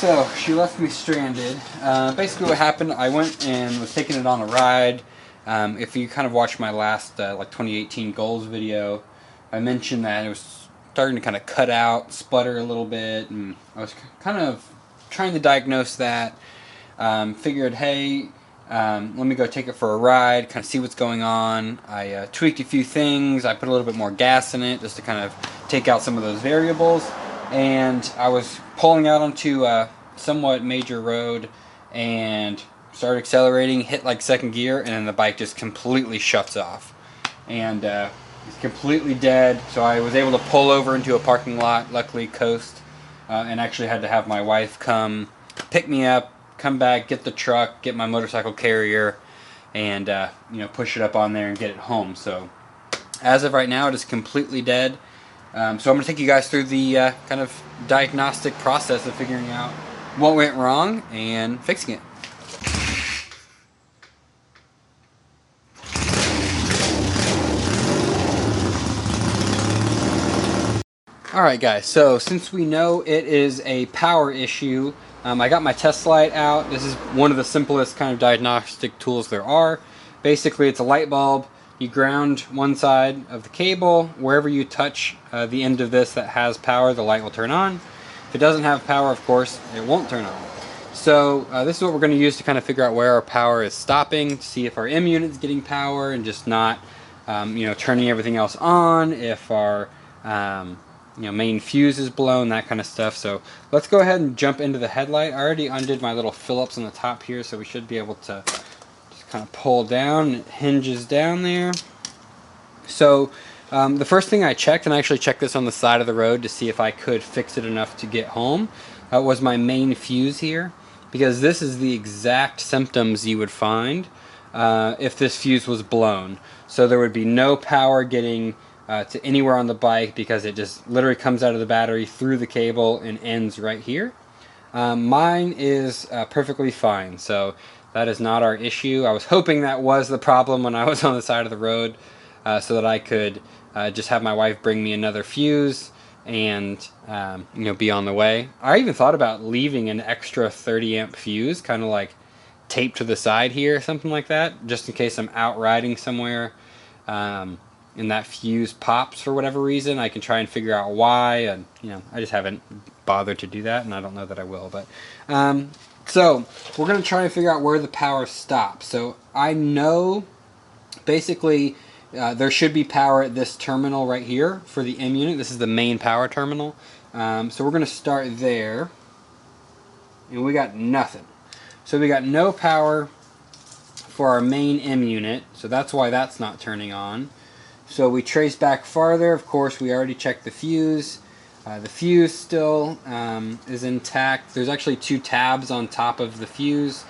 So she left me stranded. Basically what happened, I went and was taking it on a ride. If you kind of watched my last like 2018 goals video, I mentioned that it was starting to kind of cut out, sputter a little bit, and I was kind of trying to diagnose that. Figured, hey, let me go take it for a ride, kind of see what's going on. I tweaked a few things. I put a little bit more gas in it just to kind of take out some of those variables. And I was pulling out onto a somewhat major road and started accelerating, hit like second gear, and then the bike just completely shuts off. And it's completely dead, so I was able to pull over into a parking lot, luckily coast, and actually had to have my wife come pick me up, come back, get the truck, get my motorcycle carrier, and push it up on there and get it home. So as of right now, it is completely dead. So I'm going to take you guys through the kind of diagnostic process of figuring out what went wrong and fixing it. Alright guys, so since we know it is a power issue, I got my test light out. This is one of the simplest kind of diagnostic tools there are. Basically it's a light bulb. You ground one side of the cable. Wherever you touch the end of this that has power, the light will turn on. If it doesn't have power, of course, it won't turn on. So this is what we're going to use to kind of figure out where our power is stopping, to see if our M unit is getting power and just not turning everything else on, if our main fuse is blown, that kind of stuff. So let's go ahead and jump into the headlight. I already undid my little Phillips on the top here, so we should be able to kind of pull down. It hinges down there. So the first thing I checked, and I actually checked this on the side of the road to see if I could fix it enough to get home, was my main fuse here, because this is the exact symptoms you would find if this fuse was blown. So there would be no power getting to anywhere on the bike because it just literally comes out of the battery through the cable and ends right here. Mine is perfectly fine, so that is not our issue. I was hoping that was the problem when I was on the side of the road, so that I could just have my wife bring me another fuse and be on the way. I even thought about leaving an extra 30 amp fuse kind of like taped to the side here, something like that, just in case I'm out riding somewhere and that fuse pops for whatever reason. I can try and figure out why, and I just haven't bothered to do that, and I don't know that I will. But so we're going to try and figure out where the power stops. So I know basically there should be power at this terminal right here for the M unit. This is the main power terminal. So we're going to start there, and we got nothing. So we got no power for our main M unit, so that's why that's not turning on. So we trace back farther. Of course, we already checked the fuse. The fuse still is intact. There's actually two tabs on top of the fuse.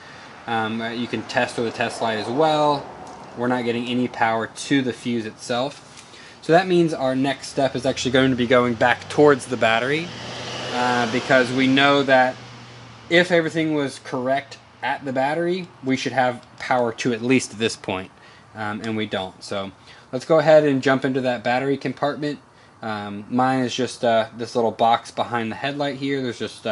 You can test with a test light as well. We're not getting any power to the fuse itself. So that means our next step is actually going to be going back towards the battery, because we know that if everything was correct at the battery, we should have power to at least this point, and we don't. So let's go ahead and jump into that battery compartment. Mine is just this little box behind the headlight here. There's just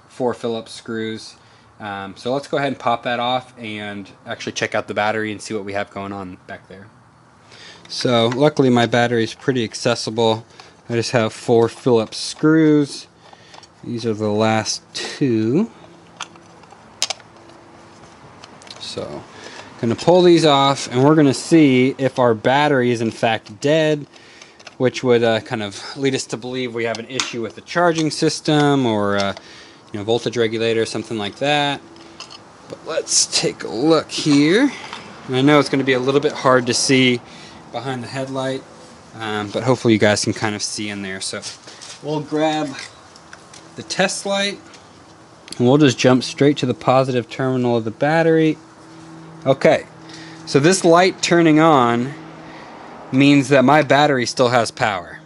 4 Phillips screws. So let's go ahead and pop that off and actually check out the battery and see what we have going on back there. So luckily my battery is pretty accessible. I just have 4 Phillips screws. These are the last 2. So I'm going to pull these off, and we're going to see if our battery is in fact dead, which would kind of lead us to believe we have an issue with the charging system or voltage regulator, something like that. But let's take a look here. And I know it's going to be a little bit hard to see behind the headlight, but hopefully you guys can kind of see in there. So we'll grab the test light, and we'll just jump straight to the positive terminal of the battery. Okay, so this light turning on means that my battery still has power.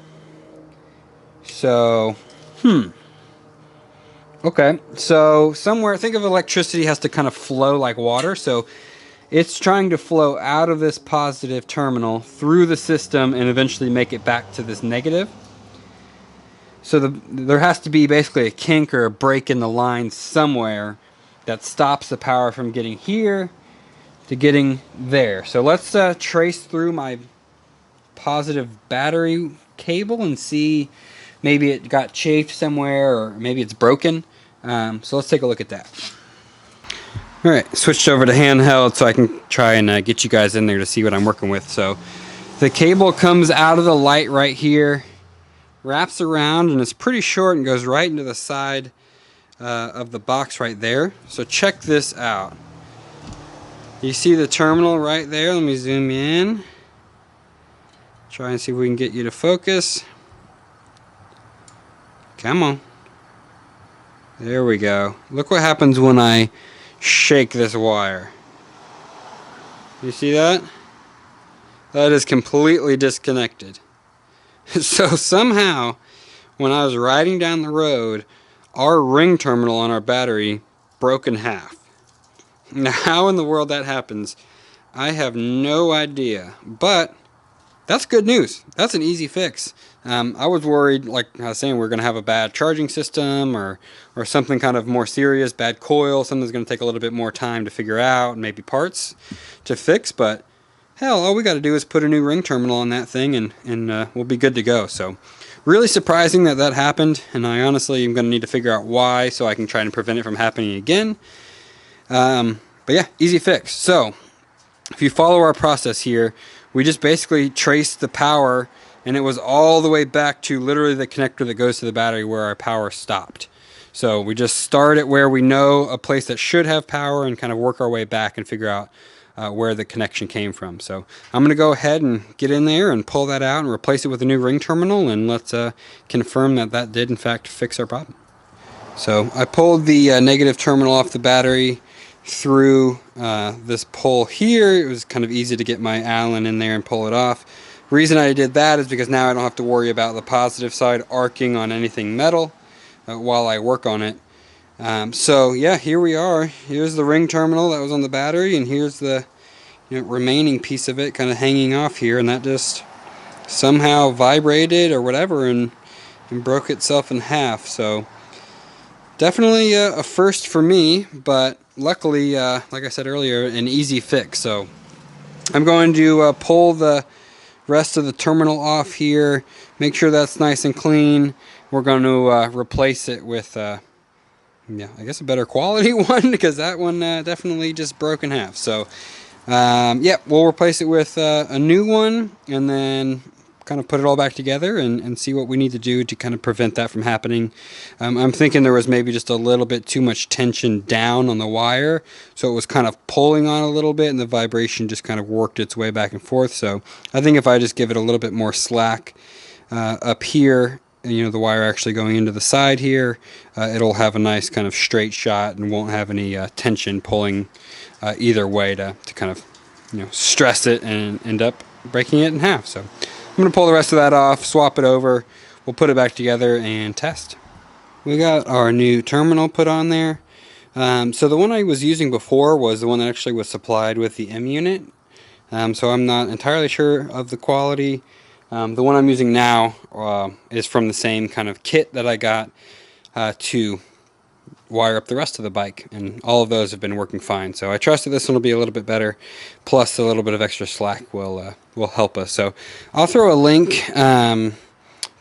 So, okay, so somewhere, think of electricity has to kind of flow like water, so it's trying to flow out of this positive terminal through the system and eventually make it back to this negative. So there has to be basically a kink or a break in the line somewhere that stops the power from getting here to getting there. So let's trace through my positive battery cable and see, maybe it got chafed somewhere, or maybe it's broken. So let's take a look at that. Alright, switched over to handheld so I can try and get you guys in there to see what I'm working with. So the cable comes out of the light right here, wraps around, and it's pretty short and goes right into the side of the box right there. So check this out. You see the terminal right there? Let me zoom in. Try and see if we can get you to focus. Come on. There we go. Look what happens when I shake this wire. You see that? That is completely disconnected. So somehow, when I was riding down the road, our ring terminal on our battery broke in half. Now, how in the world that happens, I have no idea. But that's good news. That's an easy fix. I was worried, like I was saying, we're going to have a bad charging system or something kind of more serious, bad coil, something that's going to take a little bit more time to figure out, and maybe parts to fix. But hell, all we got to do is put a new ring terminal on that thing, and we'll be good to go. So really surprising that that happened, and I honestly am going to need to figure out why so I can try and prevent it from happening again. But yeah, easy fix. So if you follow our process here, we just basically traced the power, and it was all the way back to literally the connector that goes to the battery where our power stopped. So we just start at where we know a place that should have power and kind of work our way back and figure out where the connection came from. So I'm going to go ahead and get in there and pull that out and replace it with a new ring terminal, and let's confirm that that did in fact fix our problem. So I pulled the negative terminal off the battery through this pull here. It was kind of easy to get my Allen in there and pull it off. The reason I did that is because now I don't have to worry about the positive side arcing on anything metal while I work on it. So yeah, here we are. Here's the ring terminal that was on the battery, and here's the remaining piece of it kind of hanging off here, and that just somehow vibrated or whatever and broke itself in half. So definitely a first for me, but luckily, like I said earlier, an easy fix. So I'm going to pull the rest of the terminal off here, make sure that's nice and clean. We're going to replace it with, yeah, I guess a better quality one, because that one definitely just broke in half. So, yeah, we'll replace it with a new one, and then kind of put it all back together and see what we need to do to kind of prevent that from happening. I'm thinking there was maybe just a little bit too much tension down on the wire, so it was kind of pulling on a little bit, and the vibration just kind of worked its way back and forth. So I think if I just give it a little bit more slack up here, the wire actually going into the side here, it'll have a nice kind of straight shot and won't have any tension pulling either way to kind of stress it and end up breaking it in half. So I'm going to pull the rest of that off, swap it over, we'll put it back together and test. We got our new terminal put on there. So the one I was using before was the one that actually was supplied with the M unit. So I'm not entirely sure of the quality. The one I'm using now is from the same kind of kit that I got to wire up the rest of the bike, and all of those have been working fine. So I trust that this one will be a little bit better, plus a little bit of extra slack will help us. So I'll throw a link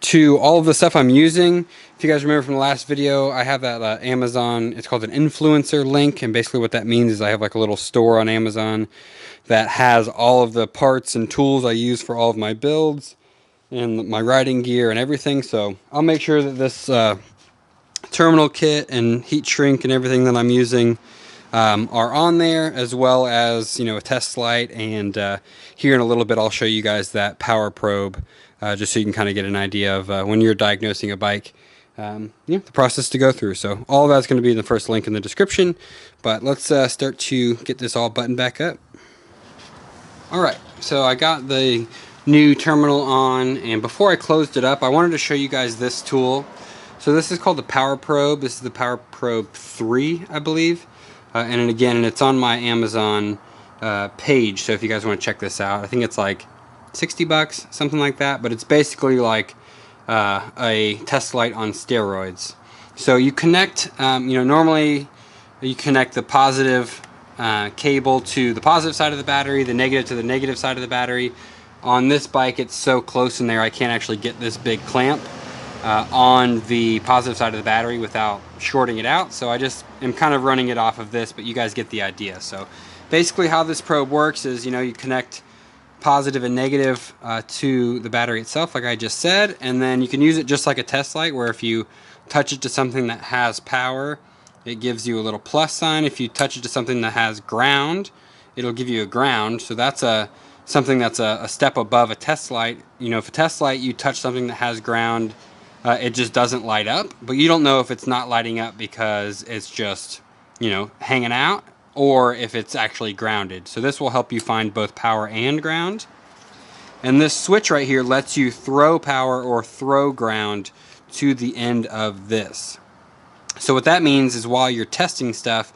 to all of the stuff I'm using. If you guys remember from the last video, I have that Amazon, it's called an influencer link, and basically what that means is I have like a little store on Amazon that has all of the parts and tools I use for all of my builds and my riding gear and everything. So I'll make sure that this terminal kit and heat shrink and everything that I'm using are on there, as well as a test light, and here in a little bit I'll show you guys that power probe, just so you can kind of get an idea of when you're diagnosing a bike, the process to go through. So all of that's going to be in the first link in the description, but let's start to get this all buttoned back up. Alright, so I got the new terminal on, and before I closed it up, I wanted to show you guys this tool. So this is called the Power Probe. This is the Power Probe 3, I believe. And again, it's on my Amazon page, so if you guys want to check this out, I think it's like 60 bucks, something like that, but it's basically like a test light on steroids. So you connect, normally you connect the positive cable to the positive side of the battery, the negative to the negative side of the battery. On this bike, it's so close in there, I can't actually get this big clamp on the positive side of the battery without shorting it out. So I just am kind of running it off of this, but you guys get the idea. So basically how this probe works is, you connect positive and negative to the battery itself, like I just said, and then you can use it just like a test light, where if you touch it to something that has power, it gives you a little plus sign. If you touch it to something that has ground, it'll give you a ground. So that's something that's a step above a test light. If a test light, you touch something that has ground, it just doesn't light up, but you don't know if it's not lighting up because it's just, hanging out, or if it's actually grounded. So this will help you find both power and ground. And this switch right here lets you throw power or throw ground to the end of this. So what that means is, while you're testing stuff,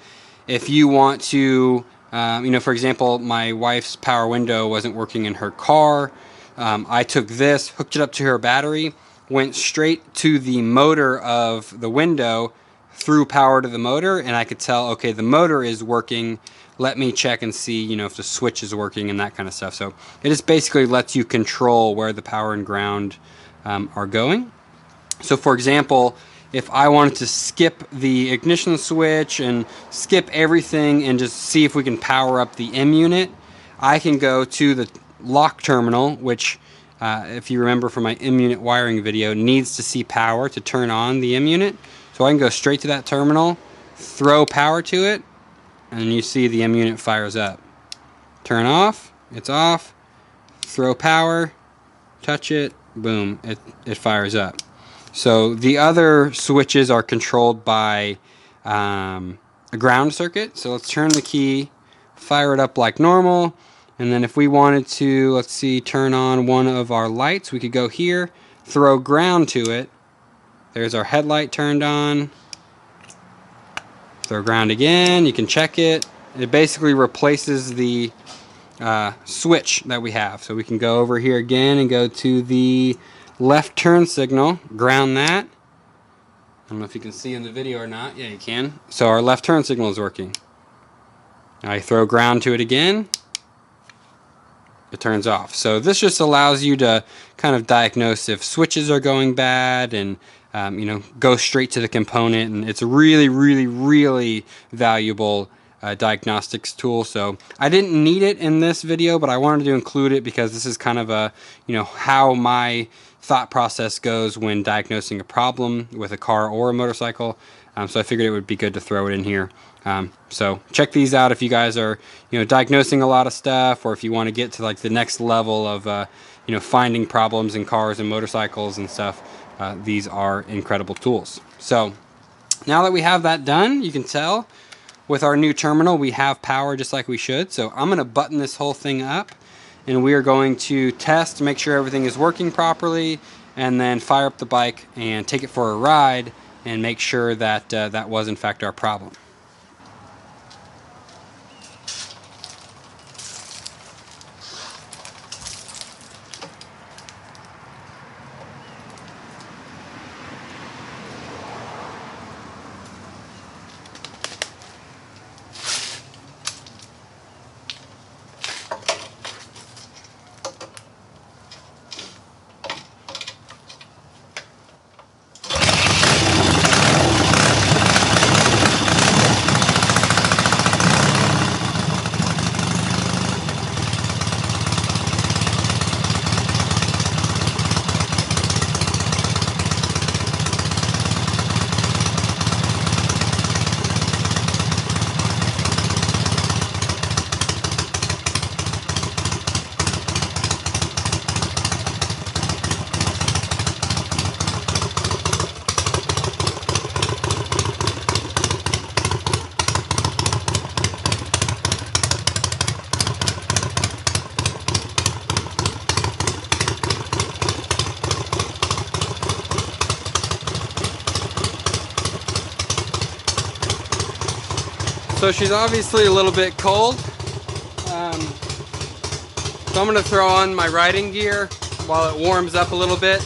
if you want to, for example, my wife's power window wasn't working in her car, I took this, hooked it up to her battery, went straight to the motor of the window, threw power to the motor, and I could tell, okay, the motor is working. Let me check and see, if the switch is working and that kind of stuff. So it just basically lets you control where the power and ground are going. So for example, if I wanted to skip the ignition switch and skip everything and just see if we can power up the M unit, I can go to the lock terminal, which if you remember from my M unit wiring video, needs to see power to turn on the M unit. So I can go straight to that terminal, throw power to it, and you see the M unit fires up. Turn off, it's off, throw power, touch it, boom, it fires up. So the other switches are controlled by a ground circuit. So let's turn the key, fire it up like normal, and then if we wanted to, let's see, turn on one of our lights, we could go here, throw ground to it. There's our headlight turned on. Throw ground again, you can check it. It basically replaces the switch that we have. So we can go over here again and go to the left turn signal, ground that. I don't know if you can see in the video or not. Yeah, you can. So our left turn signal is working. I throw ground to it again. It turns off. So this just allows you to kind of diagnose if switches are going bad, and go straight to the component. And it's a really, really, really valuable diagnostics tool. So I didn't need it in this video, but I wanted to include it because this is kind of a, how my thought process goes when diagnosing a problem with a car or a motorcycle. So I figured it would be good to throw it in here. So check these out if you guys are, diagnosing a lot of stuff, or if you want to get to like the next level of, finding problems in cars and motorcycles and stuff. These are incredible tools. So now that we have that done, you can tell with our new terminal we have power just like we should. So I'm going to button this whole thing up, and we are going to test to make sure everything is working properly, and then fire up the bike and take it for a ride and make sure that that was in fact our problem. So she's obviously a little bit cold. So I'm going to throw on my riding gear while it warms up a little bit.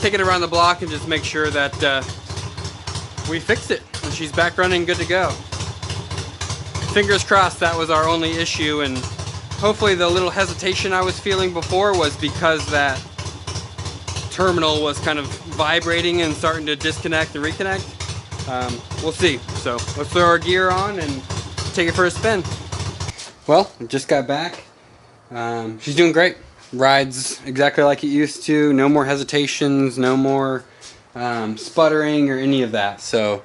take it around the block and just make sure that we fixed it and she's back running good to go. Fingers crossed that was our only issue, and hopefully the little hesitation I was feeling before was because that terminal was kind of vibrating and starting to disconnect and reconnect. We'll see. So let's throw our gear on and take it for a spin. Well, just got back. She's doing great. Rides exactly like it used to. No more hesitations, no more sputtering or any of that. So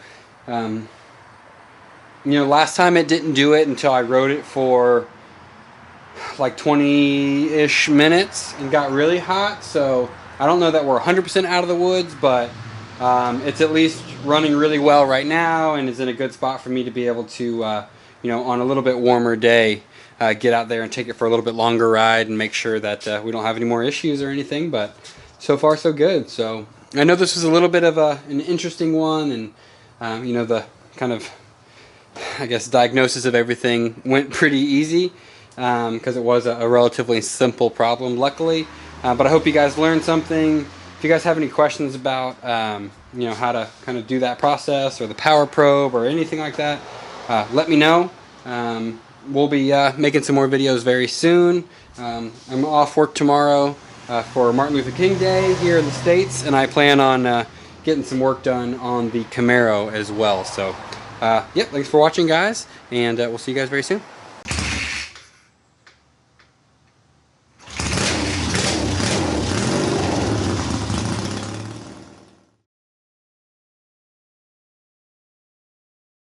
you know, last time it didn't do it until I rode it for like 20-ish minutes and got really hot. So I don't know that we're 100% out of the woods, but it's at least running really well right now and is in a good spot for me to be able to, you know, on a little bit warmer day, get out there and take it for a little bit longer ride and make sure that we don't have any more issues or anything. But so far so good. So I know this was a little bit of an interesting one, and you know, the kind of, I guess, diagnosis of everything went pretty easy because it was a relatively simple problem, luckily. But I hope you guys learned something. If you guys have any questions about you know, how to kind of do that process or the power probe or anything like that, let me know. We'll be making some more videos very soon. I'm off work tomorrow for Martin Luther King Day here in the States, and I plan on getting some work done on the Camaro as well. So yep, thanks for watching, guys, and we'll see you guys very soon.